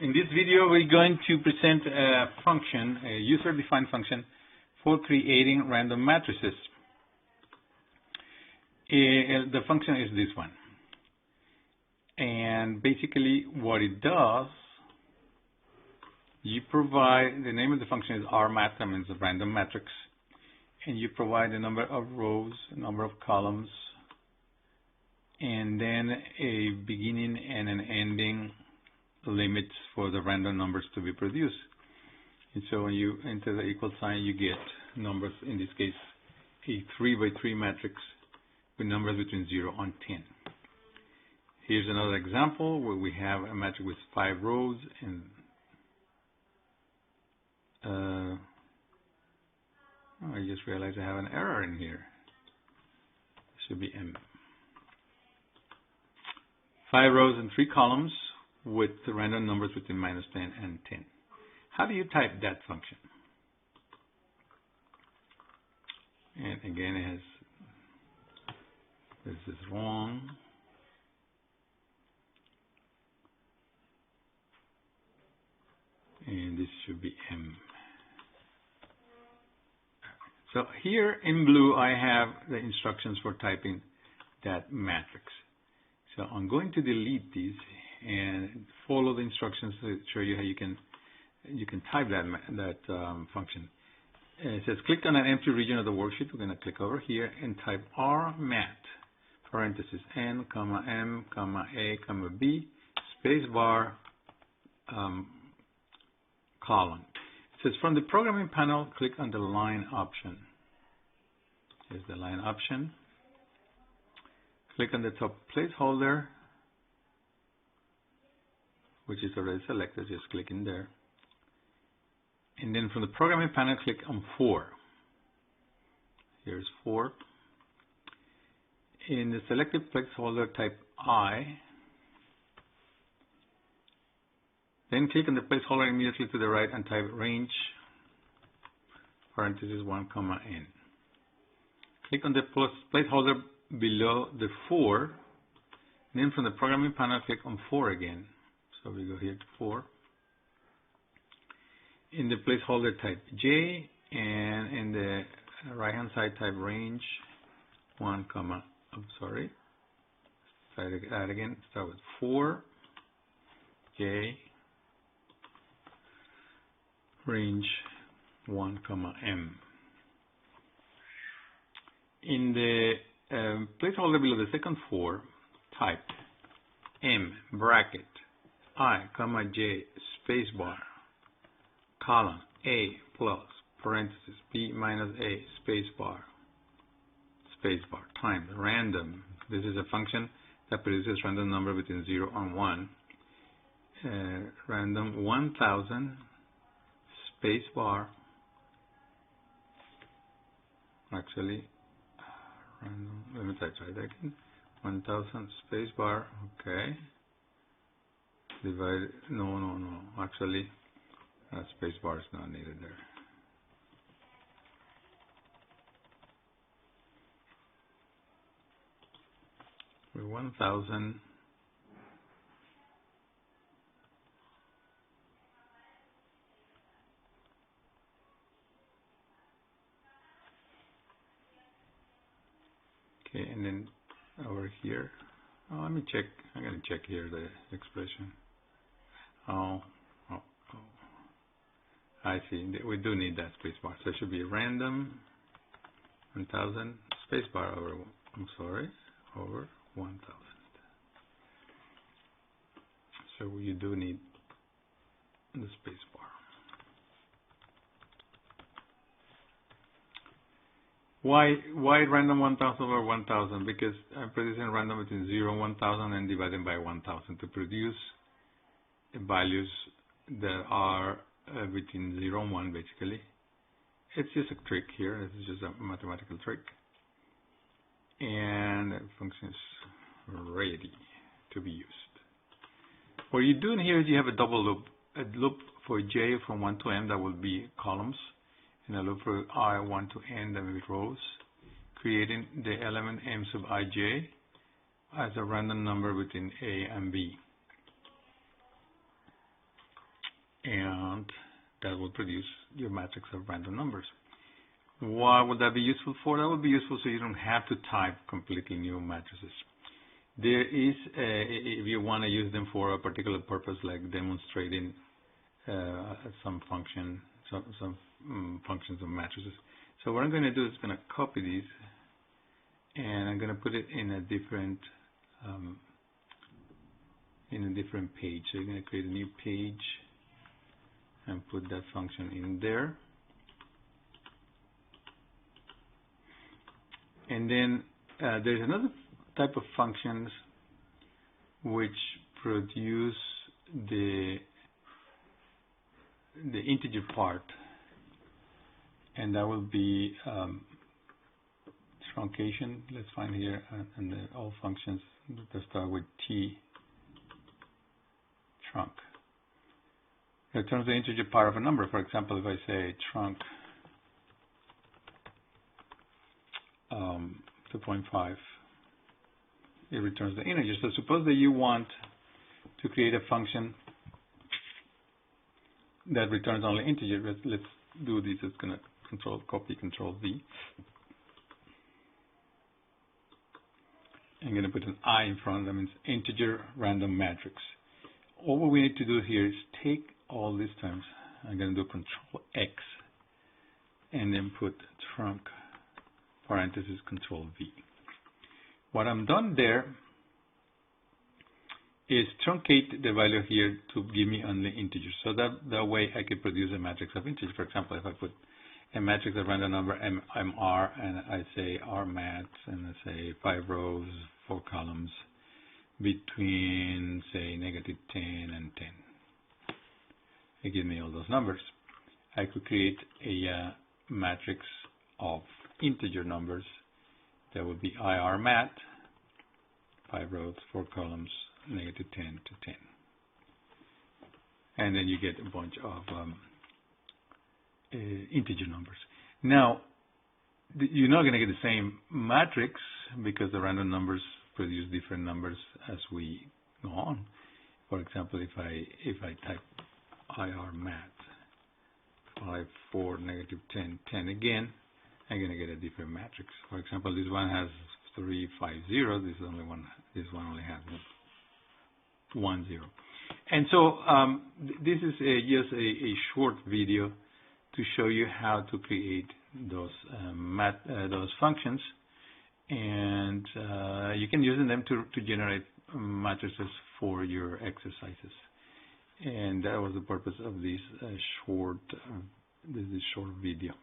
In this video, we're going to present a function, a user-defined function for creating random matrices. The function is this one. And basically what it does, you provide, the name of the function is SMath, that means a random matrix. And you provide a number of rows, a number of columns, and then a beginning and an ending limits for the random numbers to be produced. And so when you enter the equal sign, you get numbers, in this case, a 3 by 3 matrix with numbers between 0 and 10. Here's another example where we have a matrix with 5 rows and I just realized I have an error in here. It should be M. 5 rows and 3 columns with the random numbers between -10 and 10. How do you type that function? And again, it has, this is wrong. And this should be M. So here in blue, I have the instructions for typing that matrix. So I'm going to delete these and follow the instructions to show you how you can type that function. It says click on an empty region of the worksheet. We're going to click over here and type SMath, parentheses n, comma m, comma a, comma b, space bar, colon. It says from the programming panel, click on the line option. Here's the line option. Click on the top placeholder, which is already selected. Just click in there. And then from the programming panel, click on 4. Here's 4. In the selected placeholder, type I. Then click on the placeholder immediately to the right and type range, parentheses 1, comma n. Click on the placeholder below the 4. Then from the programming panel, click on 4 again. So we go here to 4. In the placeholder, type J, and in the right-hand side, type range 1, comma. I'm sorry. Try that again. Start with 4, J, range 1, comma m. In the placeholder below the second 4, type m bracket I, comma j, space bar, colon a plus parentheses b minus a, space bar times random. This is a function that produces random number between 0 and 1. Random 1000 space bar. Actually, random. Let me try that again. 1000 space bar. Okay. Divide. No. Actually, space bar is not needed there. With 1000. Okay, and then over here, let me check. I'm going to check here the expression. Oh, I see. We do need that space bar. So it should be random 1000 space bar over. Over 1000. So you do need the space bar. Why random 1000 over 1000? Because I'm producing random between 0 and 1000 and dividing by 1000 to produce values that are between 0 and 1, basically. It's just a trick here. It's just a mathematical trick. And the function is ready to be used. What you're doing here is you have a double loop. A loop for j from 1 to m, that will be columns. And a loop for I 1 to n, that will be rows. Creating the element m sub ij as a random number between a and b. and that will produce your matrix of random numbers. What would that be useful for? That would be useful so you don't have to type completely new matrices. There is, if you want to use them for a particular purpose, like demonstrating some function, some functions of matrices. So what I'm going to do is going to copy these, and I'm going to put it in a different page. So you're going to create a new page and put that function in there. And then there's another type of functions which produce the integer part, and that will be truncation. Let's find here, and all functions that start with T, trunc. It returns the integer part of a number. For example, if I say trunc 2.5, it returns the integer. So suppose that you want to create a function that returns only integer. Let's do this. It's going to copy Control V. I'm going to put an I in front. That means integer random matrix. All we need to do here is take all these terms. I'm going to do Control X and then put trunc parenthesis Control V. What I'm done there is truncate the value here to give me only integers. So that way I could produce a matrix of integers. For example, if I put a matrix of random number MR and I say RMAT and I say 5 rows, 4 columns between say -10 and 10. It gives me all those numbers. I could create a matrix of integer numbers that would be IRMAT, 5 rows, 4 columns, -10 to 10. And then you get a bunch of integer numbers. Now, you're not going to get the same matrix because the random numbers produce different numbers as we go on. For example, if I type IRMAT 5, 4, -10, 10 again, I'm going to get a different matrix. For example, this one has 3, 5, 0. This one only has 1, 0. And so this is just a short video to show you how to create those functions, and you can use them to generate matrices for your exercises. And that was the purpose of this short video.